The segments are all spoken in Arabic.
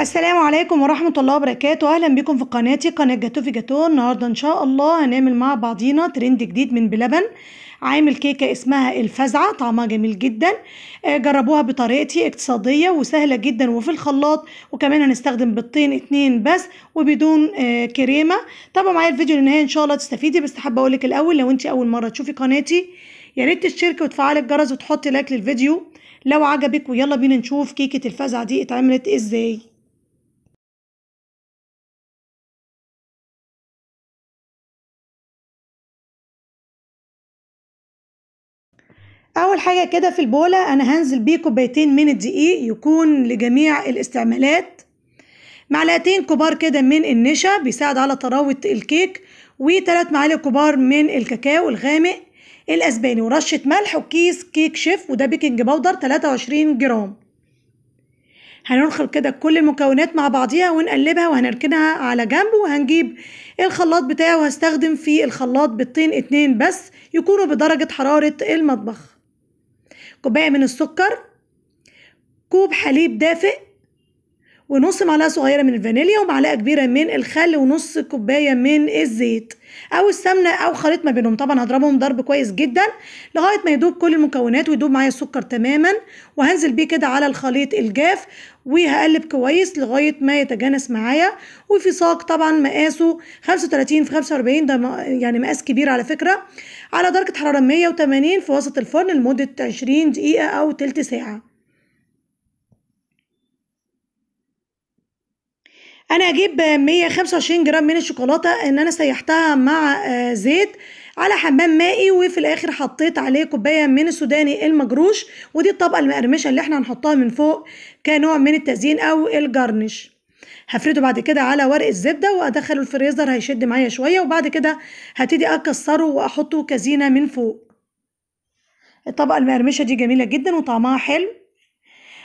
السلام عليكم ورحمة الله وبركاته. أهلا بكم في قناتي قناة جاتو في جاتو. النهاردة إن شاء الله هنعمل مع بعضينا ترند جديد من بلبن. عامل كيكة اسمها الفزعة، طعمها جميل جدا. جربوها بطريقتي، اقتصادية وسهلة جدا وفي الخلاط، وكمان هنستخدم بيضتين 2 بس وبدون كريمة. تابعوا معايا الفيديو للنهاية إن شاء الله تستفيدي. بس حابة أقولك الأول، لو أنت أول مرة تشوفي قناتي يا ريت تشتركي وتفعلي الجرس وتحطي لايك للفيديو لو عجبك. ويلا بينا نشوف كيكة الفزعة دي اتعملت ازاي. اول حاجه كده في البوله انا هنزل بيه كوبايتين من الدقيق يكون لجميع الاستعمالات، معلقتين كبار كده من النشا بيساعد على طراوه الكيك، و3 معالق كبار من الكاكاو الغامق الاسباني، ورشه ملح، وكيس كيك شيف وده بيكنج باودر 23 جرام. هننخل كده كل المكونات مع بعضيها ونقلبها وهنركنها على جنب، وهنجيب الخلاط بتاعه وهستخدم في الخلاط بيضتين 2 بس يكونوا بدرجه حراره المطبخ، كوباية من السكر، كوب حليب دافئ، ونص معلقة صغيرة من الفانيليا، ومعلقة كبيرة من الخل، ونص كوباية من الزيت أو السمنة أو خليط ما بينهم. طبعا هضربهم ضرب كويس جدا لغاية ما يدوب كل المكونات ويدوب معايا السكر تماما، وهنزل بيه كده على الخليط الجاف وهقلب كويس لغاية ما يتجانس معايا. وفي صاج طبعا مقاسه 35 في 45، ده يعني مقاس كبير على فكرة، على درجة حرارة 180 في وسط الفرن لمدة 20 دقيقة أو تلت ساعة. انا هجيب 125 جرام من الشوكولاته ان انا سيحتها مع زيت على حمام مائي، وفي الاخر حطيت عليه كوبايه من السوداني المجروش، ودي الطبقه المقرمشه اللي احنا هنحطها من فوق كنوع من التزيين او الجرنش. هفرده بعد كده على ورق الزبده وادخله الفريزر هيشد معايا شويه، وبعد كده هبتدي اكسره واحطه كزينه من فوق. الطبقه المقرمشه دي جميله جدا وطعمها حلو.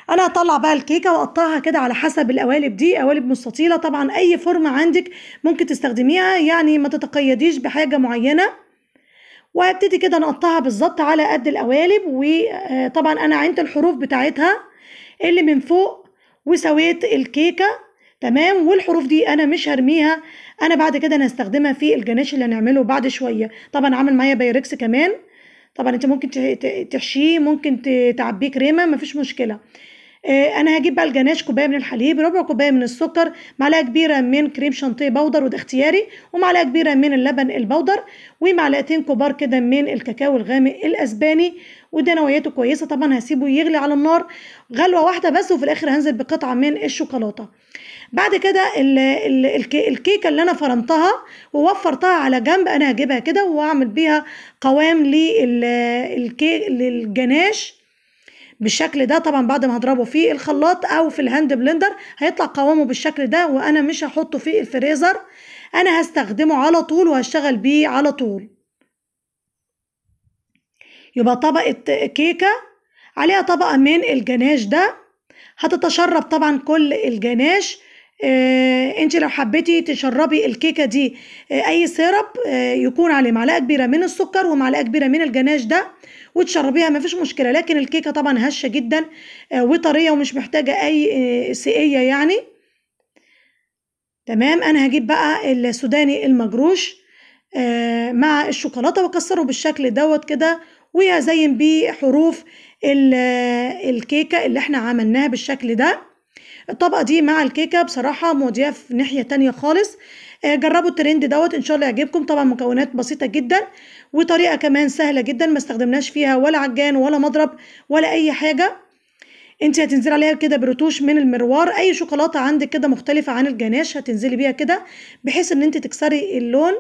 انا هطلع بقى الكيكه واقطعها كده على حسب القوالب، دي قوالب مستطيله، طبعا اي فورمه عندك ممكن تستخدميها، يعني ما تتقيديش بحاجه معينه. وهبتدي كده نقطعها بالظبط على قد القوالب، وطبعا انا عينت الحروف بتاعتها اللي من فوق وسويت الكيكه تمام. والحروف دي انا مش هرميها، انا بعد كده انا هستخدمها في الجناش اللي هنعمله بعد شويه. طبعا عامل معايا بايركس كمان، طبعا انت ممكن تحشيه، ممكن تعبيه كريمه، مفيش مشكله. انا هجيب بقى الجناش كوبايه من الحليب، ربع كوبايه من السكر، معلقه كبيره من كريم شانتيه بودر وده اختياري، ومعلقه كبيره من اللبن البودر، ومعلقتين كبار كده من الكاكاو الغامق الاسباني، وده نوعيته كويسه. طبعا هسيبه يغلي على النار غلوه واحده بس، وفي الاخر هنزل بقطعه من الشوكولاته. بعد كده الكيكه اللي انا فرمتها ووفرتها على جنب انا هجيبها كده واعمل بيها قوام للجناش بالشكل ده. طبعا بعد ما هضربه في الخلاط او في الهاند بلندر هيطلع قوامه بالشكل ده، وانا مش هحطه في الفريزر، انا هستخدمه على طول وهشتغل بيه على طول. يبقى طبقة كيكة عليها طبقة من الجناش ده، هتتشرب طبعا كل الجناش. انت لو حبيتي تشربي الكيكة دي اي سيرب يكون عليه معلقة كبيرة من السكر ومعلقة كبيرة من الجناش ده وتشربيها مفيش مشكلة. لكن الكيكة طبعا هشة جدا وطرية ومش محتاجة اي سقية يعني. تمام. انا هجيب بقى السوداني المجروش مع الشوكولاتة واكسره بالشكل دوت كده، وهزين بيه حروف الكيكة اللي احنا عملناها بالشكل ده. الطبقة دي مع الكيكة بصراحة مودية في ناحية تانية خالص. جربوا الترند دوت ان شاء الله يعجبكم. طبعا مكونات بسيطة جدا وطريقة كمان سهلة جدا، ما استخدمناش فيها ولا عجان ولا مضرب ولا اي حاجة. انت هتنزلي عليها كده برتوش من المروار، اي شوكولاتة عندك كده مختلفة عن الجناش هتنزلي بيها كده بحيث ان انت تكسري اللون.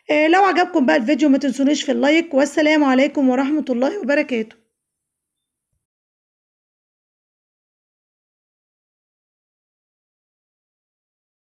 لو عجبكم بقى الفيديو ما تنسونيش في اللايك، والسلام عليكم ورحمة الله وبركاته.